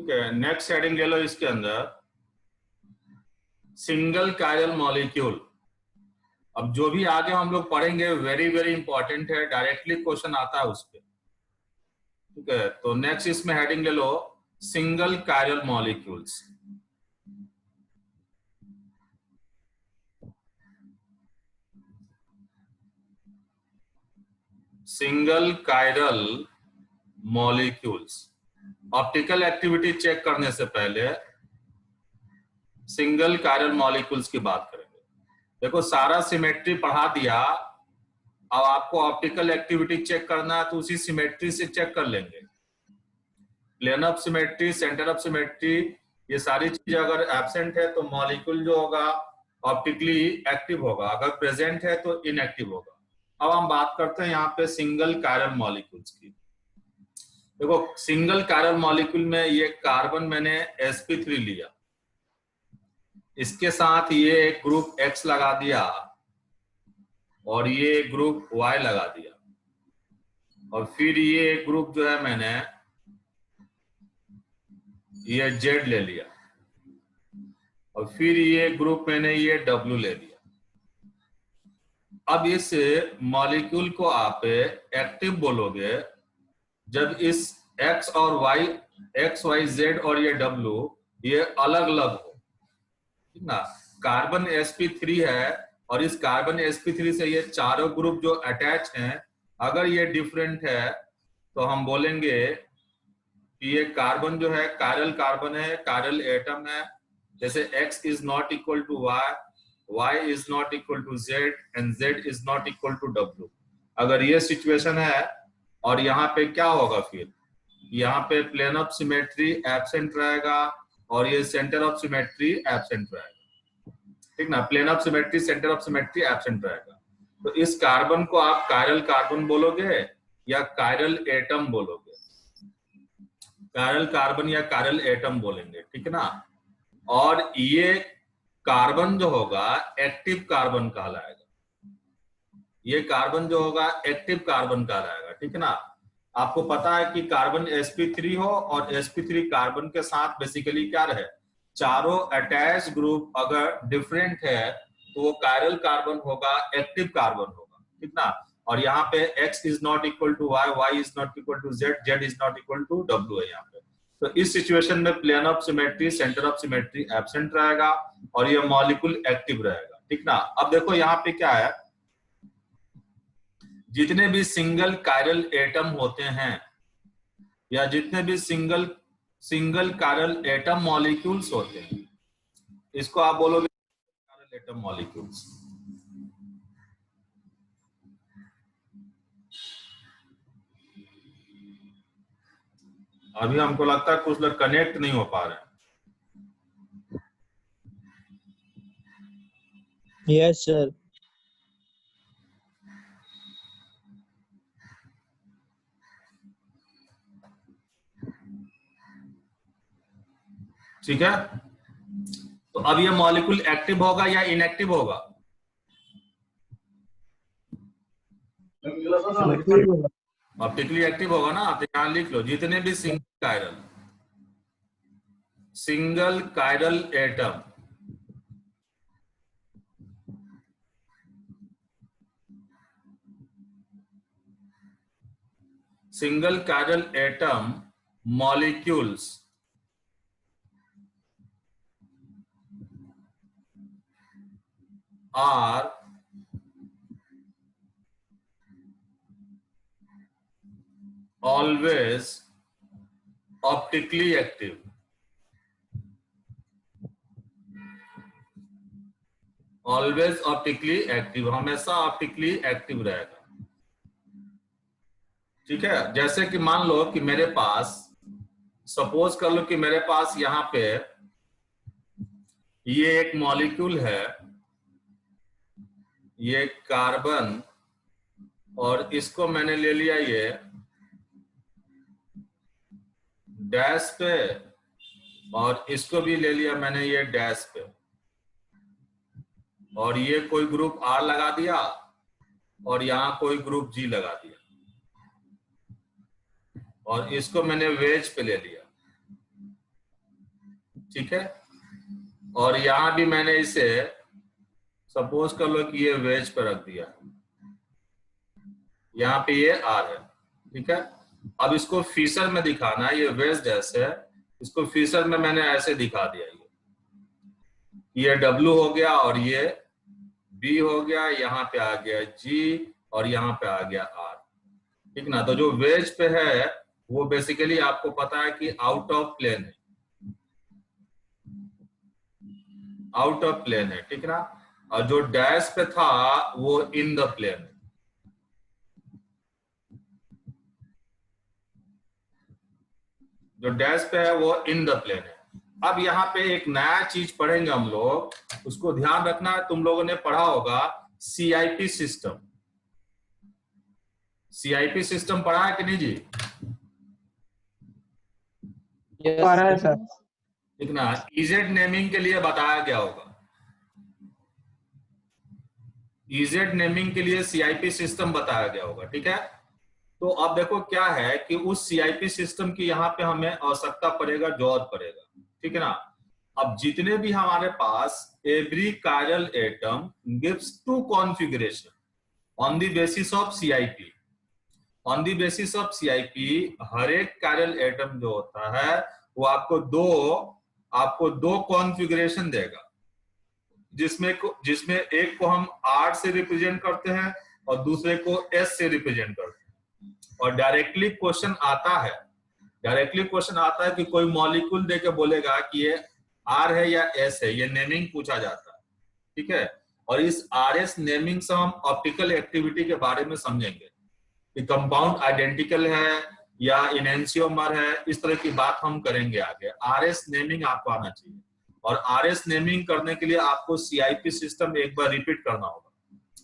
ठीक है, next heading ले लो इसके अंदर सिंगल कायरल मॉलिक्यूल। अब जो भी आगे हम लोग पढ़ेंगे वेरी वेरी इंपॉर्टेंट है, डायरेक्टली क्वेश्चन आता है उस पर। ठीक है, तो नेक्स्ट इसमें हेडिंग ले लो single chiral molecules. Single chiral molecules. Optical activity check करने से पहले सिंगल कायरल मॉलिक्यूल्स की बात करेंगे। देखो सारा सिमेट्री पढ़ा दिया, अब आपको ऑप्टिकल एक्टिविटी चेक करना है तो उसी सिमेट्री से चेक कर लेंगे। Plane of symmetry, centre of symmetry, ये सारी चीजें अगर एब्सेंट है तो मॉलिक्यूल जो होगा ऑप्टिकली एक्टिव होगा, अगर प्रेजेंट है तो इनएक्टिव होगा। अब हम बात करते हैं यहाँ पे सिंगल कायरल मॉलिक्यूल्स की। देखो सिंगल कायरल मॉलिक्यूल में ये कार्बन मैंने sp3 लिया, इसके साथ ये एक ग्रुप X लगा दिया और ये ग्रुप Y लगा दिया, और फिर ये ग्रुप जो है मैंने ये Z ले लिया, और फिर ये ग्रुप मैंने ये W ले लिया। अब इस मॉलिक्यूल को आप एक्टिव बोलोगे जब इस X और Y, X Y Z और ये W ये अलग अलग हो, ठीक ना। कार्बन sp3 है और इस कार्बन sp3 से ये चारों ग्रुप जो अटैच हैं अगर ये डिफरेंट है तो हम बोलेंगे कि ये कार्बन जो है कायरल कार्बन है, कायरल एटम है। जैसे X is not equal to Y, Y is not equal to Z and Z is not equal to W। अगर ये सिचुएशन है और यहाँ पे क्या होगा, फिर यहाँ पे प्लेन ऑफ सिमेट्री एब्सेंट रहेगा और ये सेंटर ऑफ सिमेट्री एब्सेंट रहेगा, ठीक ना। Plane of symmetry, centre of symmetry absent रहेगा। तो इस कार्बन को आप कायरल कार्बन बोलोगे या कायरल एटम बोलोगे? कायरल कार्बन या कायरल एटम बोलेंगे, ठीक है ना। और ये कार्बन जो होगा एक्टिव कार्बन कहलाएगा, ये कार्बन जो होगा एक्टिव कार्बन कहलाएगा, ठीक है ना। आपको पता है कि कार्बन sp3 हो और sp3 कार्बन के साथ बेसिकली क्या रहे, चारों अटैच ग्रुप अगर डिफरेंट है तो वो कायरल कार्बन होगा, एक्टिव कार्बन होगा, ठीक ना। और यहाँ पे x is not equal to y, y is not equal to z, z is not equal to w है यहाँ पे। तो इस सिचुएशन में plane of symmetry, centre of symmetry absent रहेगा और ये मॉलिक्यूल एक्टिव रहेगा, ठीक ना। अब देखो यहाँ पे क्या है, जितने भी सिंगल कायरल एटम होते हैं या जितने भी सिंगल कायरल एटम मॉलिक्यूल्स होते हैं, इसको आप बोलोगे कायरल एटम मॉलिक्यूल्स। अभी हमको लगता है कुछ लोग कनेक्ट नहीं हो पा रहे हैं। Yes sir. ठीक है, तो अब ये मॉलिक्यूल एक्टिव होगा या इनएक्टिव होगा? ऑप्टिकली एक्टिव होगा ना। तो यहां लिख लो जितने भी single chiral atom molecules are always optically active. Always optically active, हमेशा ऑप्टिकली एक्टिव रहेगा, ठीक है। जैसे कि मान लो कि मेरे पास, सपोज कर लो कि मेरे पास यहाँ पे ये एक मॉलिक्यूल है, ये कार्बन, और इसको मैंने ले लिया ये डैश पे और इसको भी ले लिया मैंने ये डैश पे, और ये कोई ग्रुप R लगा दिया और यहाँ कोई ग्रुप G लगा दिया, और इसको मैंने वेज पे ले लिया। ठीक है। और यहां भी मैंने इसे सपोज कर लो कि ये वेज पे रख दिया, यहाँ पे ये आर है, ठीक है। अब इसको फीचर में दिखाना है, ये वेज जैसे है, इसको फीचर में मैंने ऐसे दिखा दिया, ये डब्ल्यू हो गया और ये बी हो गया, यहाँ पे आ गया जी और यहाँ पे आ गया आर, ठीक ना। तो जो वेज पे है वो बेसिकली आपको पता है कि आउट ऑफ प्लेन है, आउट ऑफ प्लेन है, ठीक ना। और जो डैश पे था वो इन द प्लेन है। जो डैश पे है वो इन द प्लेन है। अब यहाँ पे एक नया चीज पढ़ेंगे हम लोग, उसको ध्यान रखना है। तुम लोगों ने पढ़ा होगा सीआईपी सिस्टम, सीआईपी सिस्टम पढ़ा है कि नहीं जी? पढ़ा है सर। ठीक ना। इजेड नेमिंग के लिए बताया गया होगा, इजेड नेमिंग के लिए सीआईपी सिस्टम बताया गया होगा, ठीक है। तो अब देखो क्या है कि उस सीआईपी सिस्टम की यहाँ पे हमें आवश्यकता पड़ेगा, जरूरत पड़ेगा, ठीक है ना। अब जितने भी हमारे पास every chiral atom gives two configuration on the basis of CIP, on the basis of CIP हर एक कायरल एटम जो होता है वो आपको दो कॉन्फ़िगरेशन देगा, जिसमें एक को हम आर से रिप्रेजेंट करते हैं और दूसरे को एस से रिप्रेजेंट करते हैं। और डायरेक्टली क्वेश्चन आता है, डायरेक्टली क्वेश्चन आता है कि कोई मॉलिक्यूल देके बोलेगा कि ये आर है या एस है, ये नेमिंग पूछा जाता है, ठीक है। और इस आर एस नेमिंग से हम ऑप्टिकल एक्टिविटी के बारे में समझेंगे कि कंपाउंड आइडेंटिकल है या इनेंशियोमर है, इस तरह की बात हम करेंगे आगे। आर एस नेमिंग आपको आना चाहिए, और आर एस नेमिंग करने के लिए आपको सीआईपी सिस्टम एक बार रिपीट करना होगा,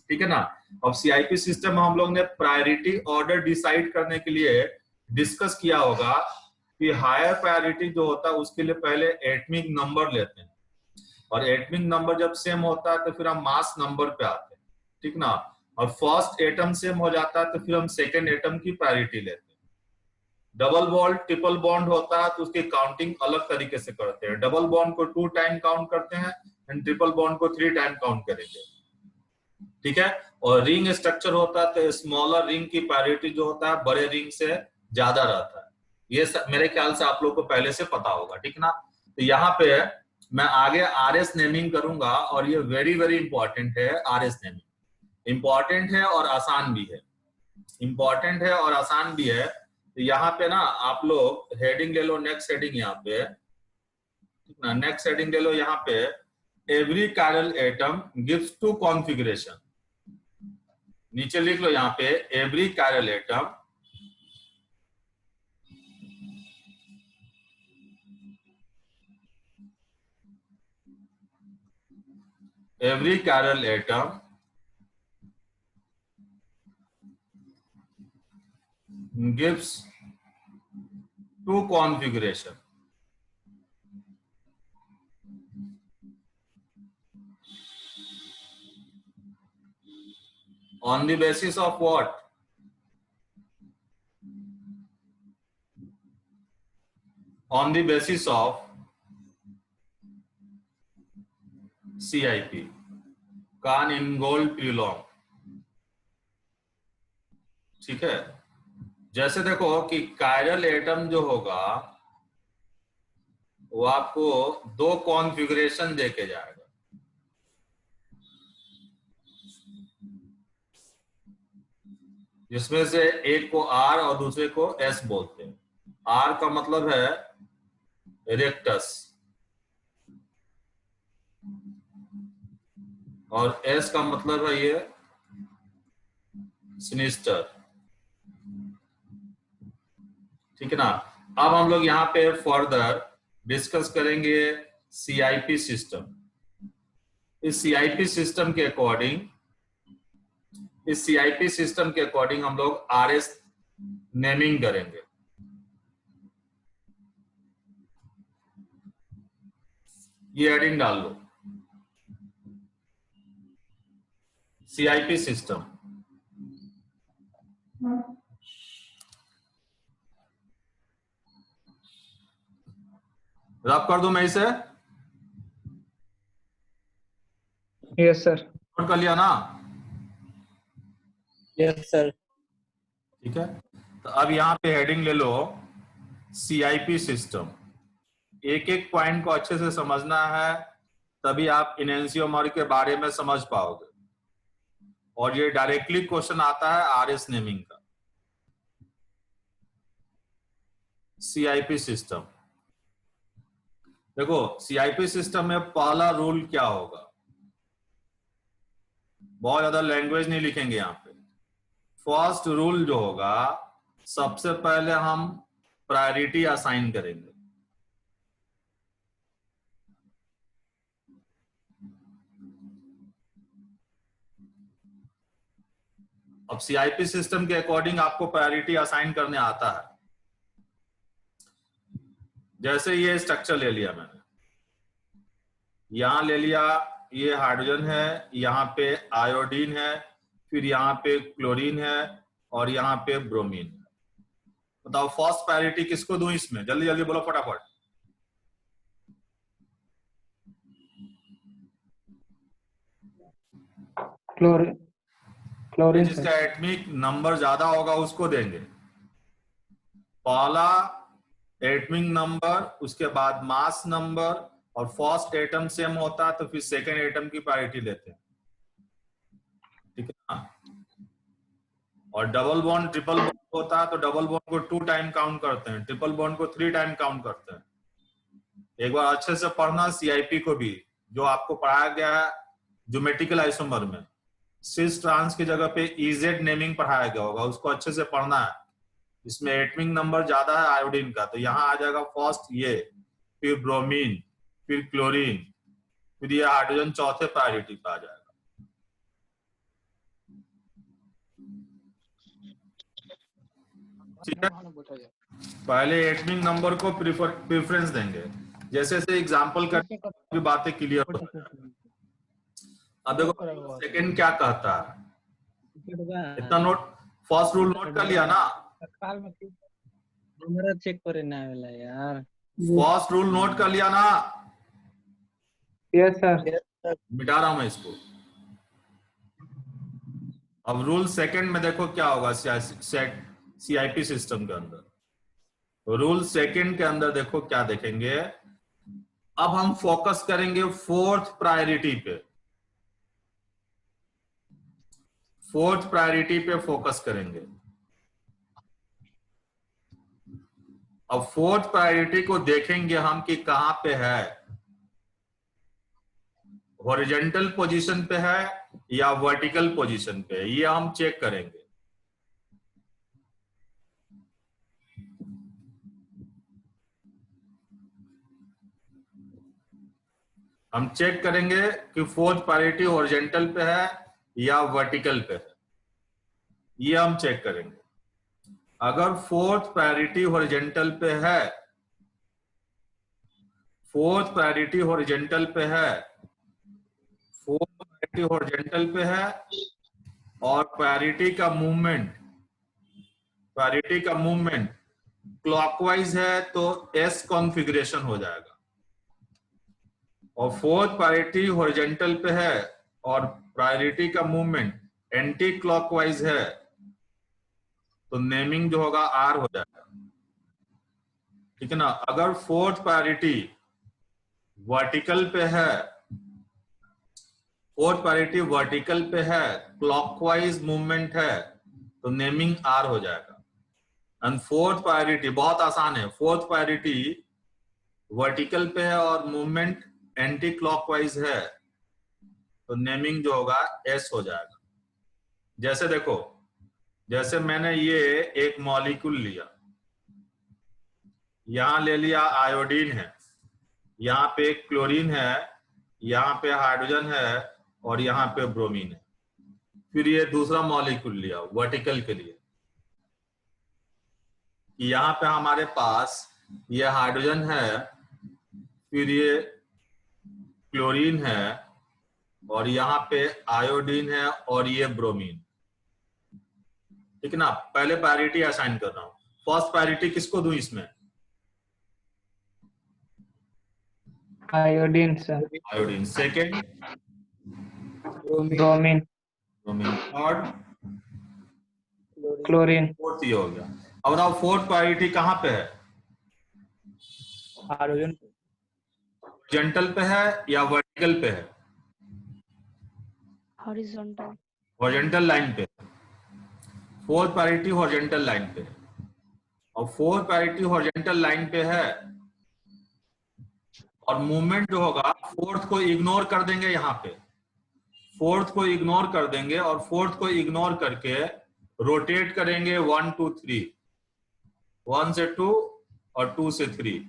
ठीक है ना। अब सीआईपी सिस्टम में हम लोग ने प्रायोरिटी ऑर्डर डिसाइड करने के लिए डिस्कस किया होगा कि हायर प्रायोरिटी जो होता है उसके लिए पहले एटमिक नंबर लेते हैं, और एटमिक नंबर जब सेम होता है तो फिर हम मास नंबर पे आते हैं, ठीक ना। और फर्स्ट एटम सेम हो जाता है तो फिर हम सेकेंड एटम की प्रायोरिटी लेते हैं। डबल बॉन्ड ट्रिपल बॉन्ड होता है तो उसकी काउंटिंग अलग तरीके से करते हैं, डबल बॉन्ड को 2 टाइम काउंट करते हैं एंड ट्रिपल बॉन्ड को 3 टाइम काउंट करेंगे, ठीक है। और रिंग स्ट्रक्चर होता है तो स्मॉलर रिंग की प्रायोरिटी जो होता है बड़े रिंग से ज्यादा रहता है। ये मेरे ख्याल से आप लोग को पहले से पता होगा, ठीक ना। तो यहाँ पे मैं आगे आर एस नेमिंग करूंगा और ये वेरी वेरी इंपॉर्टेंट है। आर एस नेमिंग इंपॉर्टेंट है और आसान भी है, इंपॉर्टेंट है और आसान भी है। तो यहाँ पे ना आप लोग हेडिंग ले लो, नेक्स्ट हेडिंग यहाँ पे, ठीक ना। नेक्स्ट हेडिंग ले लो यहाँ पे, every chiral atom gives two configuration. नीचे लिख लो यहाँ पे every chiral atom every chiral atom gives two configuration on the basis of what? On the basis of CIP, Kahn Ingold Prolong, ठीक है। जैसे देखो कि कायरल एटम जो होगा वो आपको दो कॉन्फ़िगरेशन देके जाएगा, जिसमें से एक को आर और दूसरे को एस बोलते हैं। आर का मतलब है रेक्टस और एस का मतलब है ये सिनिस्टर, ठीक है ना। अब हम लोग यहाँ पे फर्दर डिस्कस करेंगे सीआईपी सिस्टम। इस सीआईपी सिस्टम के अकॉर्डिंग, इस सीआईपी सिस्टम के अकॉर्डिंग हम लोग आरएस नेमिंग करेंगे। ये हेडिंग डाल लो, सीआईपी सिस्टम। रब कर दूं मैं इसे? Yes, sir. नोट कर लिया ना? Yes, sir. ठीक है, तो अब यहाँ पे हेडिंग ले लो CIP सिस्टम। एक एक पॉइंट को अच्छे से समझना है, तभी आप इनेंशियोमर के बारे में समझ पाओगे। और ये डायरेक्टली क्वेश्चन आता है RS नेमिंग का। CIP सिस्टम देखो, CIP सिस्टम में पहला रूल क्या होगा? बहुत ज्यादा लैंग्वेज नहीं लिखेंगे यहाँ पे। फर्स्ट रूल जो होगा, सबसे पहले हम प्रायोरिटी असाइन करेंगे। अब CIP सिस्टम के अकॉर्डिंग आपको प्रायोरिटी असाइन करने आता है। जैसे ये स्ट्रक्चर ले लिया मैंने, यहां ले लिया, ये हाइड्रोजन है, यहाँ पे आयोडीन है, फिर यहाँ पे क्लोरीन है और यहाँ पे ब्रोमीन है। बताओ फर्स्ट प्रायोरिटी किसको दूं इसमें? जल्दी जल्दी बोलो फटाफट। क्लोरीन जिसका एटमिक नंबर ज्यादा होगा उसको देंगे। पहला एटमिक नंबर, उसके बाद मास नंबर, और फर्स्ट एटम सेम होता है तो फिर सेकेंड एटम की प्रायोरिटी लेते हैं। ठीक है ना? और डबल बॉन्ड ट्रिपल बॉन्ड होता है तो डबल बॉन्ड को 2 टाइम काउंट करते हैं, ट्रिपल बॉन्ड को 3 टाइम काउंट करते हैं। एक बार अच्छे से पढ़ना CIP को भी, जो आपको पढ़ाया गया है ज्योमेट्रिकल आइसोमर में। सिस ट्रांस की जगह पे EZ नेमिंग पढ़ाया गया होगा, उसको अच्छे से पढ़ना है। इसमें एटमिक नंबर ज्यादा है आयोडीन का, तो यहाँ आ जाएगा फर्स्ट ये, फिर ब्रोमीन, फिर क्लोरीन, फिर ये हाइड्रोजन चौथे प्रायोरिटी पे आ जाएगा। ठीक है, पहले एटमिक नंबर को प्रेफरेंस देंगे। जैसे जैसे एग्जांपल करके बातें क्लियर हो जाएगी। अब देखो सेकंड क्या कहता है, इतना नोट, फर्स्ट रूल नोट कर लिया ना? हमारा चेक करे ना वाला यार। फर्स्ट रूल नोट कर लिया ना? Yes sir. मिटा रहा हूं मैं इसको। अब रूल सेकंड में देखो क्या होगा CIP सिस्टम के अंदर। रूल सेकंड के अंदर देखो क्या देखेंगे। अब हम फोकस करेंगे फोर्थ प्रायोरिटी पे। फोर्थ प्रायोरिटी पे फोकस करेंगे। अब फोर्थ प्रायोरिटी को देखेंगे हम कि कहां पे है, हॉरिजॉन्टल पोजीशन पे है या वर्टिकल पोजीशन पे है, ये हम चेक करेंगे। हम चेक करेंगे कि फोर्थ प्रायोरिटी हॉरिजॉन्टल पे है या वर्टिकल पे है, ये हम चेक करेंगे। अगर फोर्थ प्रायोरिटी हॉरिजॉन्टल पे है, फोर्थ प्रायोरिटी हॉरिजॉन्टल पे है, फोर्थ प्रायोरिटी हॉरिजॉन्टल पे है और प्रायोरिटी का मूवमेंट क्लॉकवाइज है तो S कॉन्फ़िगरेशन हो जाएगा। और फोर्थ प्रायोरिटी हॉरिजॉन्टल पे है और प्रायोरिटी का मूवमेंट एंटी क्लॉकवाइज है तो नेमिंग जो होगा R हो जाएगा। ठीक है ना? अगर फोर्थ प्रायोरिटी वर्टिकल पे है, फोर्थ प्रायोरिटी वर्टिकल पे है, क्लॉकवाइज मूवमेंट है तो नेमिंग R हो जाएगा। एंड फोर्थ प्रायोरिटी बहुत आसान है, फोर्थ प्रायोरिटी वर्टिकल पे है और मूवमेंट एंटी क्लॉकवाइज है तो नेमिंग जो होगा S हो जाएगा। जैसे देखो, जैसे मैंने ये एक मॉलिक्यूल लिया, यहां ले लिया आयोडीन है, यहाँ पे क्लोरीन है, यहाँ पे हाइड्रोजन है और यहाँ पे ब्रोमीन है। फिर ये दूसरा मॉलिक्यूल लिया वर्टिकल के लिए, यहाँ पे हमारे पास ये हाइड्रोजन है, फिर ये क्लोरीन है और यहाँ पे आयोडीन है और ये ब्रोमीन। ठीक है ना? पहले प्रायोरिटी असाइन कर रहा हूं। फर्स्ट प्रायोरिटी किसको दूं इसमें? Iodine sir. Iodine. Second bromine, bromine. Third, chlorine, fourth ये हो गया। अब बताओ फोर्थ प्रायोरिटी कहाँ पे है? हाइड्रोजन हॉरिजॉन्टल पे है या वर्टिकल पे है? हॉरिजॉन्टल। हॉरिजॉन्टल लाइन पे। फोर्थ प्रायोरिटी हॉरिजॉन्टल लाइन पे है। और फोर्थ प्रायोरिटी हॉरिजॉन्टल लाइन पे है और मूवमेंट जो होगा फोर्थ को इग्नोर कर देंगे यहाँ पे। फोर्थ को इग्नोर कर देंगे और फोर्थ को इग्नोर करके रोटेट करेंगे 1 2 3, 1 से 2 और 2 से 3,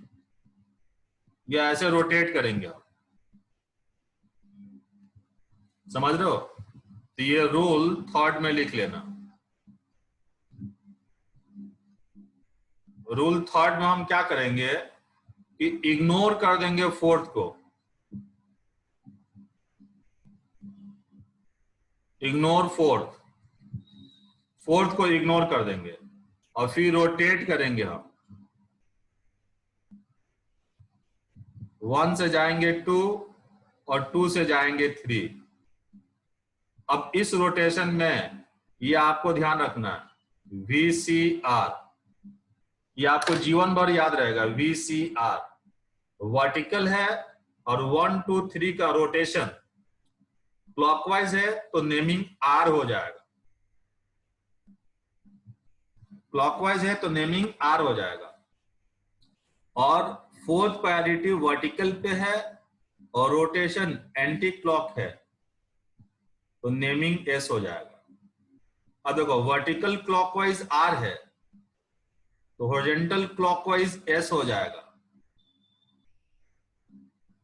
या ऐसे रोटेट करेंगे आप। समझ रहे हो? तो ये रूल थर्ड में लिख लेना। रूल थर्ड में हम क्या करेंगे कि इग्नोर कर देंगे फोर्थ को, इग्नोर फोर्थ, फोर्थ को इग्नोर कर देंगे और फिर रोटेट करेंगे हम। 1 से जाएंगे 2 और 2 से जाएंगे 3। अब इस रोटेशन में ये आपको ध्यान रखना है, VCR, ये आपको जीवन भर याद रहेगा। VCR वर्टिकल है और 1 2 3 का रोटेशन क्लॉकवाइज है तो नेमिंग R हो जाएगा। क्लॉकवाइज है तो नेमिंग R हो जाएगा। और फोर्थ प्रायोरिटी वर्टिकल पे है और रोटेशन एंटी क्लॉक है तो नेमिंग S हो जाएगा। अब देखो वर्टिकल क्लॉकवाइज R है तो हॉरिजॉन्टल क्लॉकवाइज S हो जाएगा।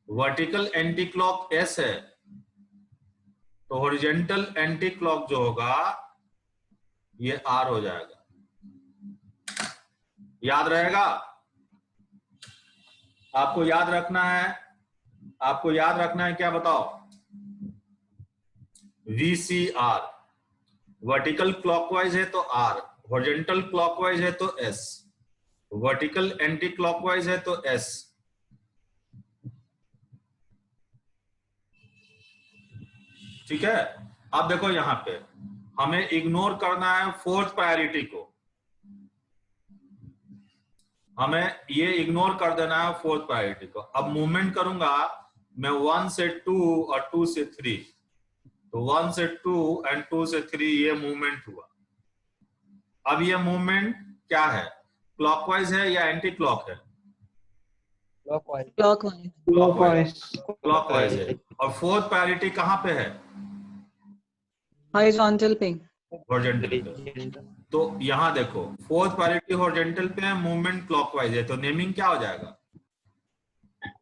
वर्टिकल एंटी क्लॉक S है तो हॉरिजॉन्टल एंटी क्लॉक जो होगा ये R हो जाएगा। याद रहेगा? आपको याद रखना है, आपको याद रखना है क्या बताओ? VCR वर्टिकल क्लॉकवाइज है तो R, हॉरिजॉन्टल क्लॉकवाइज है तो S, वर्टिकल एंटी क्लॉकवाइज है तो S। ठीक है? अब देखो यहां पे हमें इग्नोर करना है फोर्थ प्रायोरिटी को, हमें ये इग्नोर कर देना है फोर्थ प्रायोरिटी को। अब मूवमेंट करूंगा मैं 1 से 2 और 2 से 3, तो 1 से 2 एंड 2 से 3 ये मूवमेंट हुआ। अब ये मूवमेंट क्या है? क्लॉकवाइज है या एंटी क्लॉक है? क्लॉकवाइज क्लॉकवाइज, क्लॉकवाइज है। और फोर्थ प्रायोरिटी कहाँ पे है? हॉरिजॉन्टल पे। हॉरिजॉन्टल पे। तो यहां देखो फोर्थ प्रायोरिटी हॉरिजॉन्टल पे है, मूवमेंट क्लॉकवाइज है तो नेमिंग क्या हो जाएगा?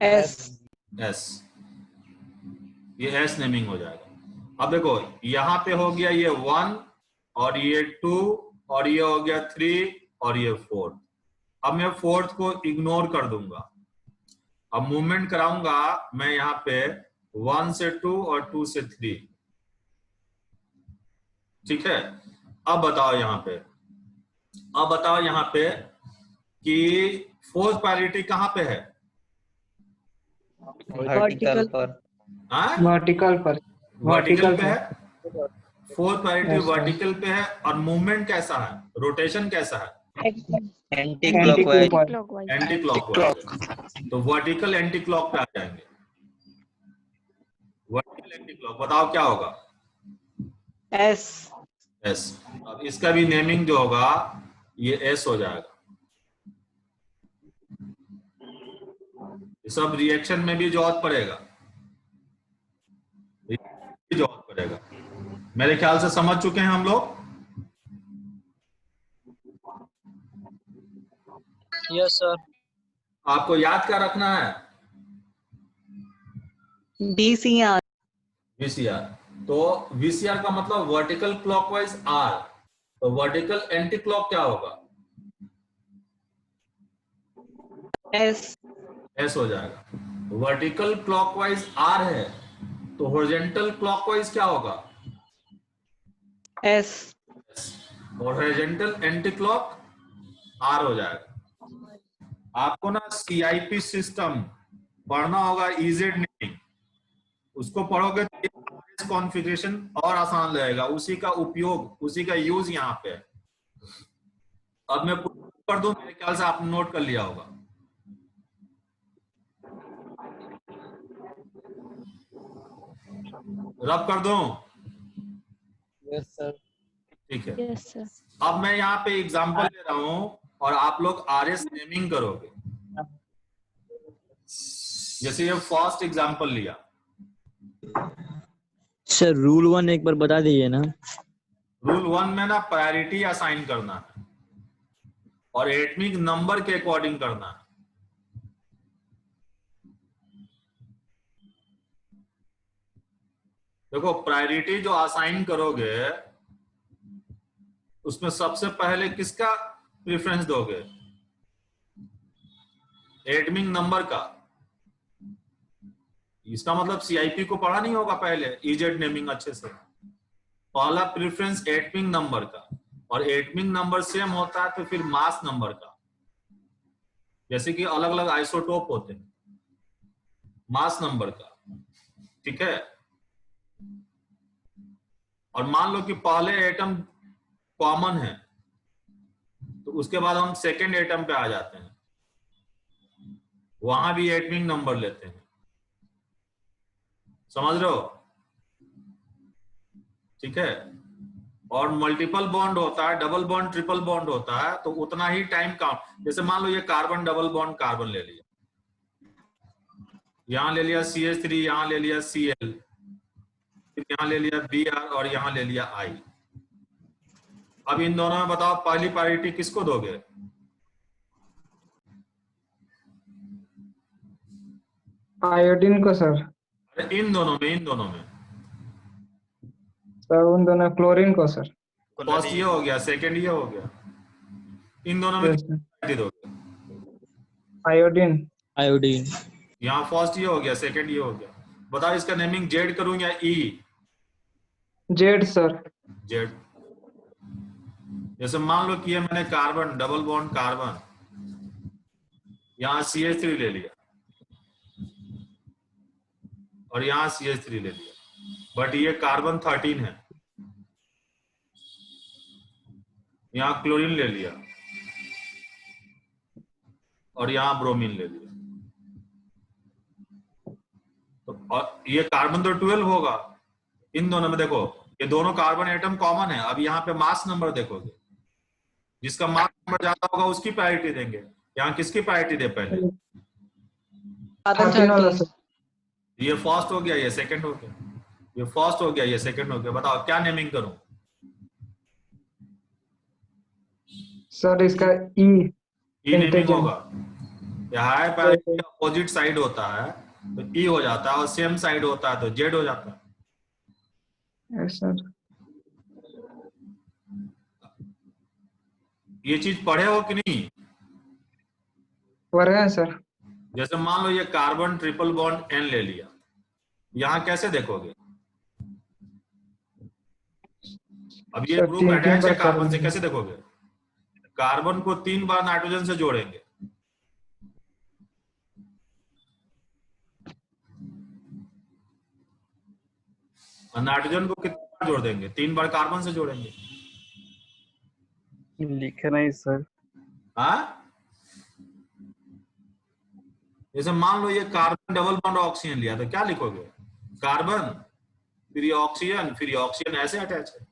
एस। S, ये S नेमिंग हो जाएगा। अब देखो यहां पे हो गया ये 1 और ये 2 और ये हो गया 3 और ये 4। अब मैं फोर्थ को इग्नोर कर दूंगा। अब मूवमेंट कराऊंगा मैं यहाँ पे 1 से 2 और 2 से 3। ठीक है? अब बताओ यहाँ पे, अब बताओ यहाँ पे कि फोर्थ प्रायोरिटी कहाँ पे है? वर्टिकल पर। हाँ? वर्टिकल पर, वर्टिकल पे पर। है। Fourth priority Yes, sir. Vertical पे है और मूवमेंट कैसा है? रोटेशन कैसा है? Anti Anti-clockwise. Clockwise. Anti clockwise. तो वर्टिकल एंटी क्लॉक पे आ जाएंगे। वर्टिकल एंटी क्लॉक बताओ क्या होगा? एस। S। अब इसका भी नेमिंग जो होगा ये S हो जाएगा। ये सब रिएक्शन में भी जरूरत पड़ेगा, जरूरत पड़ेगा। मेरे ख्याल से समझ चुके हैं हम लोग। Yes sir. आपको याद क्या रखना है? VCR। VCR। तो VCR का मतलब वर्टिकल क्लॉकवाइज R, तो वर्टिकल एंटी क्लॉक क्या होगा? एस। S हो जाएगा। वर्टिकल क्लॉकवाइज R है तो हॉरिजॉन्टल क्लॉकवाइज क्या होगा? एस। और हॉरिजॉन्टल एंटी क्लॉक R हो जाएगा। आपको ना CIP सिस्टम पढ़ना होगा, इजेड नहीं, उसको पढ़ोगे तो कॉन्फ़िगरेशन और आसान रहेगा, उसी का उपयोग, उसी का यूज यहाँ पे है। अब मैं कर दूं, मेरे ख्याल से आपने नोट कर लिया होगा। रब कर दूं? Yes, sir. ठीक है। Yes, sir. अब मैं यहाँ पे एग्जांपल ले रहा हूं और आप लोग आरएस नेमिंग करोगे। जैसे ये फर्स्ट एग्जांपल लिया, सर रूल 1 एक बार बता दीजिए ना। रूल 1 में ना प्रायोरिटी असाइन करना है और एटमिक नंबर के अकॉर्डिंग करना है। देखो प्रायोरिटी जो असाइन करोगे उसमें सबसे पहले किसका प्रेफरेंस दोगे? एटमिक नंबर का। इसका मतलब सीआईपी को पढ़ा नहीं होगा पहले, इजेड नेमिंग अच्छे से। पहला प्रेफरेंस एटमिक नंबर का, और एटमिक नंबर सेम होता है तो फिर मास नंबर का। जैसे कि अलग अलग आइसोटोप होते हैं, मास नंबर का, ठीक है। और मान लो कि पहले एटम कॉमन है तो उसके बाद हम सेकेंड एटम पे आ जाते हैं, वहां भी एटमिक नंबर लेते हैं। समझ रहे हो? ठीक है। और मल्टीपल बॉन्ड होता है, डबल बॉन्ड ट्रिपल बॉन्ड होता है, तो उतना ही टाइम काउंट। जैसे मान लो ये कार्बन डबल बॉन्ड कार्बन ले लिया, यहां ले लिया CH3, यहां ले लिया Cl, फिर यहां ले लिया Br और यहां ले लिया I। अब इन दोनों में बताओ पहली प्रायोरिटी किसको दोगे? आयोडीन को सर। अरे इन दोनों में सर उन दोनों क्लोरीन को सर। फर्स्ट ये हो गया, सेकंड ये हो गया। इन दोनों में Yes, sir. प्रायोरिटी दोगे? आयोडीन। आयोडीन। यहाँ फर्स्ट ये हो गया, सेकंड ये हो गया। बताओ इसका नेमिंग जेड करूं या ई? Z sir. जेड। जैसे मान लो कि ये मैंने कार्बन डबल बॉन्ड कार्बन, यहाँ CH3 ले लिया और यहाँ CH3 ले लिया, बट ये कार्बन 13 है। यहाँ क्लोरीन ले लिया और यहाँ ब्रोमीन ले लिया, तो और ये कार्बन तो 12 होगा। इन दोनों में देखो ये दोनों कार्बन एटम कॉमन है। अब यहाँ पे मास नंबर देखोगे, जिसका मास नंबर ज्यादा होगा उसकी प्रायोरिटी देंगे। यहाँ किसकी प्रायोरिटी दे पहले? Carbon 13 वाला 13. सर। ये फर्स्ट हो गया, ये सेकंड हो गया, ये फर्स्ट हो गया, ये सेकंड हो गया। बताओ क्या नेमिंग करूं? सर इसका ई। ई नेमिंग इंटीजर। होगा। यहाँ है पहले अपोजिट साइड होता है तो ई हो जाता है, और सेम साइड होता है तो जेड हो जाता है। Yes, sir. ये चीज पढ़े हो कि नहीं? पढ़ रहे हैं सर। जैसे मान लो ये कार्बन ट्रिपल बॉन्ड N ले लिया, यहाँ कैसे देखोगे? अब ये सर, ग्रुप तीन अटैच है बार कार्बन से, कार्बन। कैसे देखोगे? कार्बन को 3 बार नाइट्रोजन से जोड़ेंगे, और नाइट्रोजन को कितनी बार जोड़ देंगे? 3 बार कार्बन से जोड़ेंगे। लिखे नहीं सर। हाँ, जैसे मान लो ये कार्बन डबल बॉन्ड ऑक्सीजन लिया तो क्या लिखोगे? कार्बन फिर ये ऑक्सीजन, फिर ये ऑक्सीजन, ऐसे अटैच है।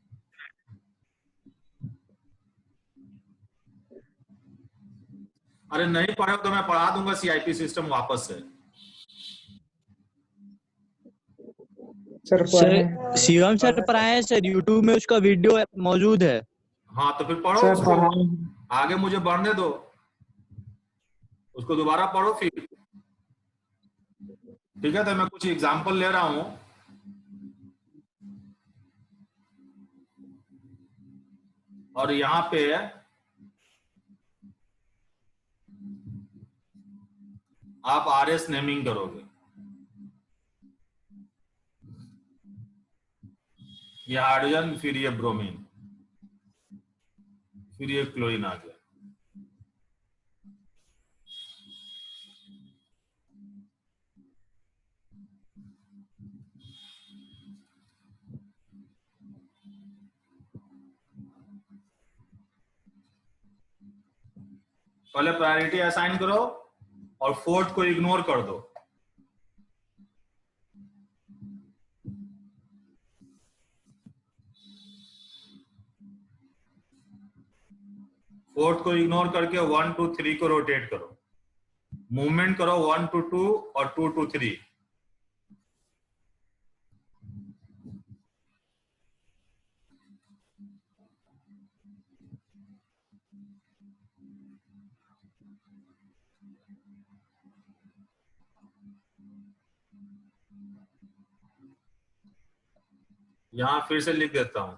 अरे नहीं पढ़े हो तो मैं पढ़ा दूंगा सीआईपी सिस्टम वापस से। सर सर शिवम सर पर आए हैं सर, यूट्यूब में उसका वीडियो मौजूद है। हाँ तो फिर पढ़ो सर उसको, आगे मुझे बढ़ने दो, उसको दोबारा पढ़ो फिर। ठीक है, तो मैं कुछ एग्जांपल ले रहा हूं। और यहाँ पे आप आरएस नेमिंग करोगे। ये हाइड्रोजन, फिर ये ब्रोमीन, फिर ये क्लोरीन आ गया। पहले प्रायोरिटी असाइन करो और फोर्थ को इग्नोर कर दो। फोर्थ को इग्नोर करके 1 2 3 को रोटेट करो। मूवमेंट करो 1 to 2 और 2 to 3। यहां फिर से लिख देता हूं।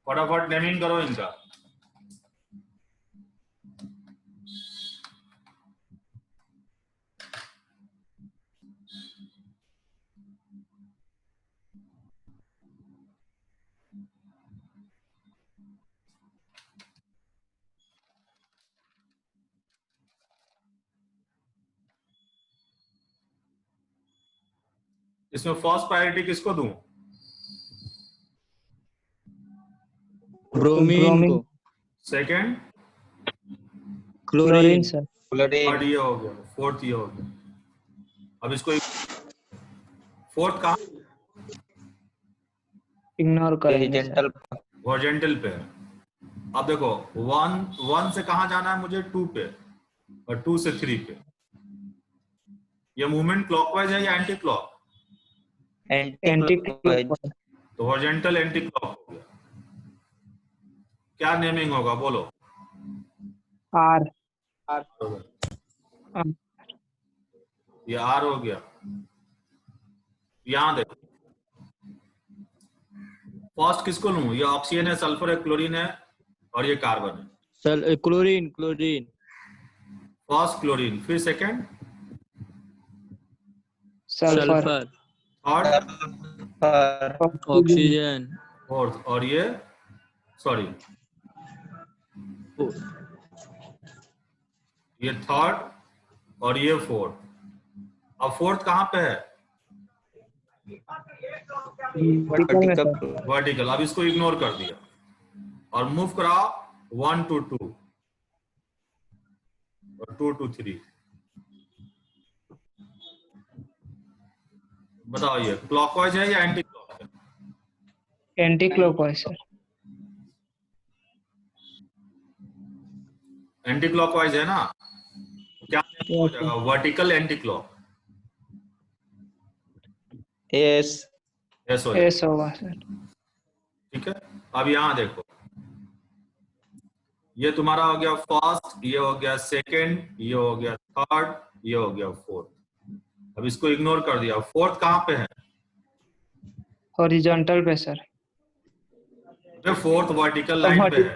फटाफट नेमिंग करो इनका। इसमें फर्स्ट प्रायोरिटी किसको दूं? ब्रोमीन को। Second? Chlorine chlorine. Sir. Third ये हो गया, फोर्थ ये हो गया। अब इसको फोर्थ कहां? इग्नोर करेंगे सर। हॉरिजॉन्टल पे है। अब देखो 1 से कहां जाना है मुझे? 2 पे, और 2 से 3 पे। ये मूवमेंट क्लॉकवाइज है या एंटी क्लॉक? Anti clockwise. तो हॉरिजॉन्टल एंटी क्लॉक हो गया। क्या नेमिंग होगा बोलो? आर। ये आर हो गया। यहां देखो, फर्स्ट किसको लूं? ये ऑक्सीजन है, सल्फर है, क्लोरीन है और ये कार्बन है। क्लोरीन। क्लोरीन। फर्स्ट क्लोरीन, फिर second sulphur. Third oxygen. Fourth, और ये सॉरी ये थर्ड और ये फोर्थ। अब फोर्थ कहां पे है? वर्टिकल। अब इसको इग्नोर कर दिया और मूव कराओ 1 to 2 और 2 to 3। बताओ ये क्लॉकवाइज है या एंटी क्लॉक है? Anti clockwise sir. Anti clockwise है ना? क्या हो जाएगा? Vertical anti clock. S S हो जाएगा। एस होगा सर। ठीक है। अब यहां देखो, ये तुम्हारा हो गया फर्स्ट, ये हो गया सेकंड, ये हो गया थर्ड, ये हो गया फोर्थ। अब इसको इग्नोर कर दिया। फोर्थ कहां पे है? हॉरिजॉन्टल पे सर। फोर्थ वर्टिकल लाइन पे है।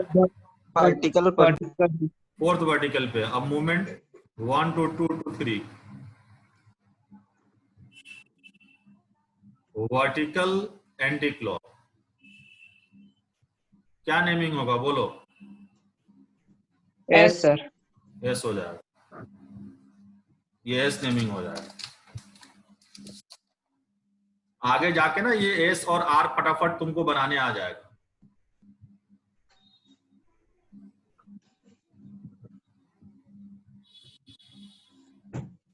वर्टिकल फोर्थ वर्टिकल पे। अब movement 1 to 2 to 3। Vertical anti clock. क्या नेमिंग होगा बोलो? S sir. एस हो जाएगा। ये एस नेमिंग हो जाएगा। आगे जाके ना ये एस और आर फटाफट तुमको बनाने आ जाएगा।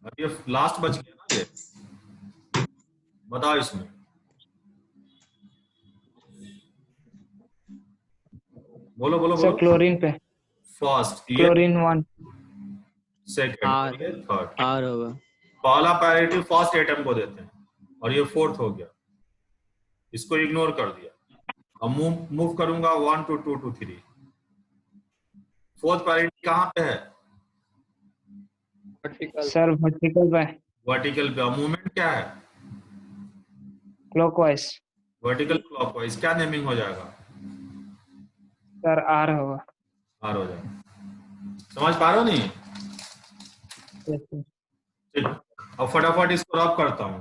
अब ये लास्ट बच गया ना, ये बताओ इसमें। बोलो बोलो सर बोलो। क्लोरीन पे। फर्स्ट, ये क्लोरीन 1। सेकंड, ये थर्ड। आर होगा। पहला प्रायोरिटी फर्स्ट एटम को देते हैं और ये फोर्थ हो गया। इसको इग्नोर कर दिया। अब मूव करूंगा 1 to 2 to 3। फोर्थ प्रायोरिटी कहां पे है? सर वर्टिकल पे। वर्टिकल पे। मूवमेंट क्या है? क्लॉकवाइज। Vertical clockwise. क्या नेमिंग हो जाएगा? सर आर होगा। आर हो जाएगा। समझ पा रहे हो नहीं? Yes, sir. ठीक। अब फटाफट इसको रब करता हूं।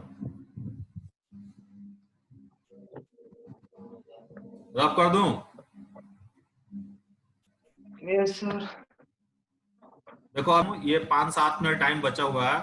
रब कर दूं? Yes, sir. देखो हम ये 5-7 मिनट टाइम बचा हुआ है,